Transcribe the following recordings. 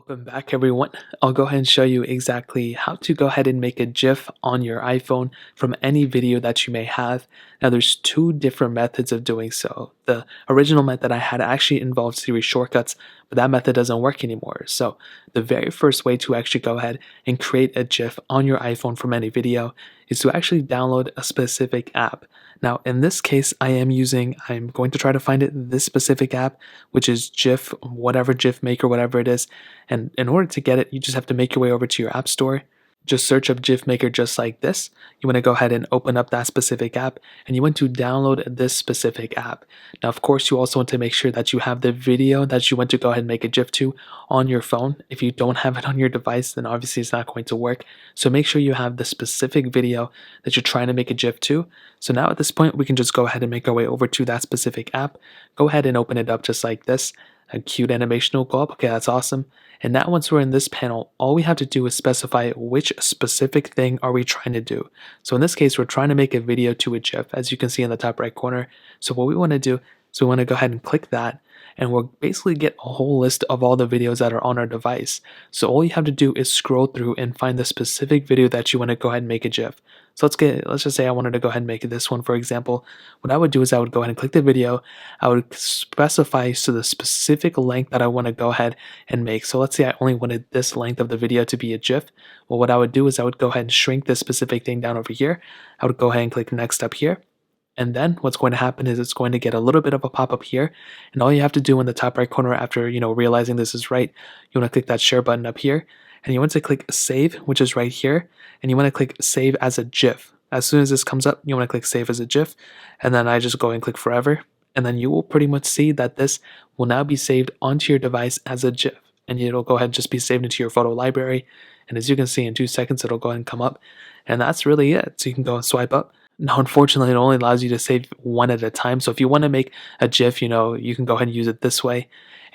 Welcome back everyone. I'll go ahead and show you exactly how to go ahead and make a GIF on your iPhone from any video that you may have. Now there's two different methods of doing so. The original method I had actually involved Siri shortcuts, but that method doesn't work anymore. So the very first way to actually go ahead and create a GIF on your iPhone from any video is to actually download a specific app. Now in this case I'm going to try to find this specific app, which is GIF, whatever GIF maker, whatever it is. And in order to get it, you just have to make your way over to your app store. Just search up GIF Maker just like this. You want to go ahead and open up that specific app and you want to download this specific app. Now, of course, you also want to make sure that you have the video that you want to go ahead and make a GIF to on your phone. If you don't have it on your device, then obviously it's not going to work. So make sure you have the specific video that you're trying to make a GIF to. So now at this point, we can just go ahead and make our way over to that specific app. Go ahead and open it up just like this. A cute animation will go up. Okay, that's awesome. And now once we're in this panel, all we have to do is specify which specific thing are we trying to do. So in this case, we're trying to make a video to a GIF, as you can see in the top right corner. So what we want to do is we want to go ahead and click that, and we'll basically get a whole list of all the videos that are on our device. So all you have to do is scroll through and find the specific video that you want to go ahead and make a GIF. So let's just say I wanted to go ahead and make this one, for example. What I would do is I would go ahead and click the video. I would specify the specific length that I want to go ahead and make. So let's say I only wanted this length of the video to be a GIF. Well, what I would do is I would go ahead and shrink this specific thing down over here. I would go ahead and click next up here. And then what's going to happen is it's going to get a little bit of a pop-up here. And all you have to do in the top right corner after, realizing this is right, you want to click that share button up here. And you want to click save, which is right here. And you want to click save as a GIF. As soon as this comes up, you want to click save as a GIF. And then I just go and click forever. And then you will pretty much see that this will now be saved onto your device as a GIF. And it'll go ahead and just be saved into your photo library. And as you can see in 2 seconds, it'll go ahead and come up. And that's really it. So you can go and swipe up. Now, unfortunately, it only allows you to save one at a time. So if you want to make a GIF, you can go ahead and use it this way.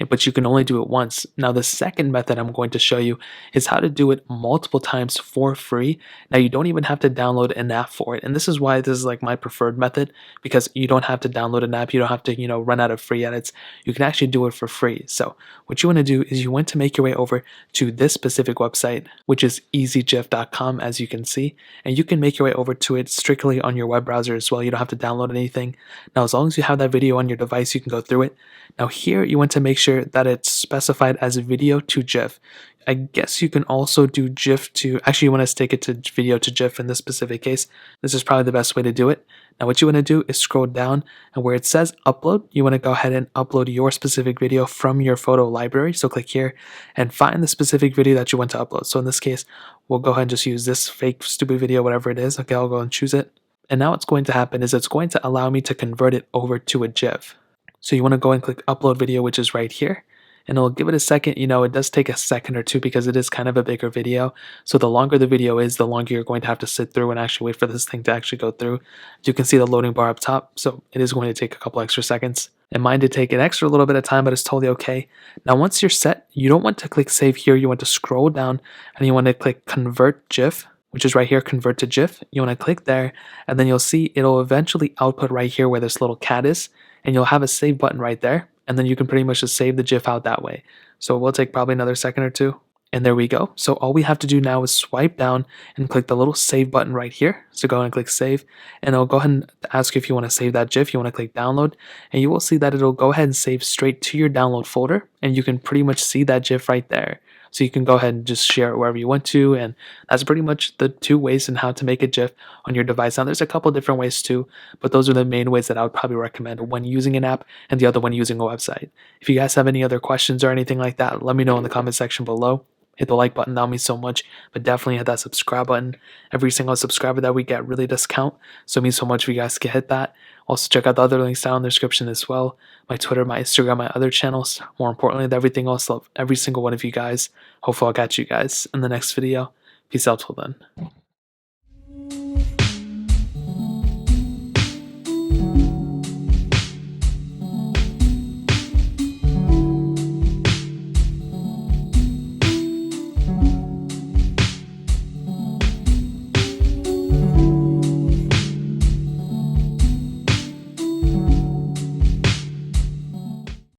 But you can only do it once. Now, the second method I'm going to show you is how to do it multiple times for free. Now, you don't even have to download an app for it. And this is why this is like my preferred method, because you don't have to download an app. You don't have to, run out of free edits. You can actually do it for free. So what you want to do is you want to make your way over to this specific website, which is easygif.com, as you can see. And you can make your way over to it strictly on your web browser as well. You don't have to download anything. Now, as long as you have that video on your device, you can go through it. Now here, you want to make sure that it's specified as video to GIF. I guess you can also do GIF to, actually you want to stick it to video to GIF in this specific case. This is probably the best way to do it. Now what you want to do is scroll down, and where it says upload, you want to go ahead and upload your specific video from your photo library. So click here and find the specific video that you want to upload. So in this case, we'll go ahead and just use this fake stupid video, whatever it is. Okay, I'll go and choose it. And now what's going to happen is it's going to allow me to convert it over to a GIF. So you want to go and click upload video, which is right here. And it'll give it a second. It does take a second or two because it is kind of a bigger video. So the longer the video is, the longer you're going to have to sit through and actually wait for this thing to actually go through. You can see the loading bar up top. So it is going to take a couple extra seconds. And mine did take an extra little bit of time, but it's totally okay. Now, once you're set, you don't want to click save here. You want to scroll down and you want to click convert GIF, which is right here, convert to GIF. You want to click there, and then you'll see it'll eventually output right here where this little cat is, and you'll have a save button right there, and then you can pretty much just save the GIF out that way. So we'll take probably another second or two, and there we go. So all we have to do now is swipe down and click the little save button right here. So go ahead and click save, and it'll go ahead and ask you if you want to save that GIF. You want to click download, and you will see that it'll go ahead and save straight to your download folder, and you can pretty much see that GIF right there. So you can go ahead and just share it wherever you want to, and that's pretty much the two ways in how to make a GIF on your device. Now there's a couple different ways too, but those are the main ways that I would probably recommend, one using an app and the other one using a website. If you guys have any other questions or anything like that, let me know in the comment section below. Hit the like button, that would mean so much, but definitely hit that subscribe button. Every single subscriber that we get really does count, so it means so much if you guys can hit that. Also check out the other links down in the description as well. My Twitter, my Instagram, my other channels. More importantly than everything else, love every single one of you guys. Hopefully I'll catch you guys in the next video. Peace out till then.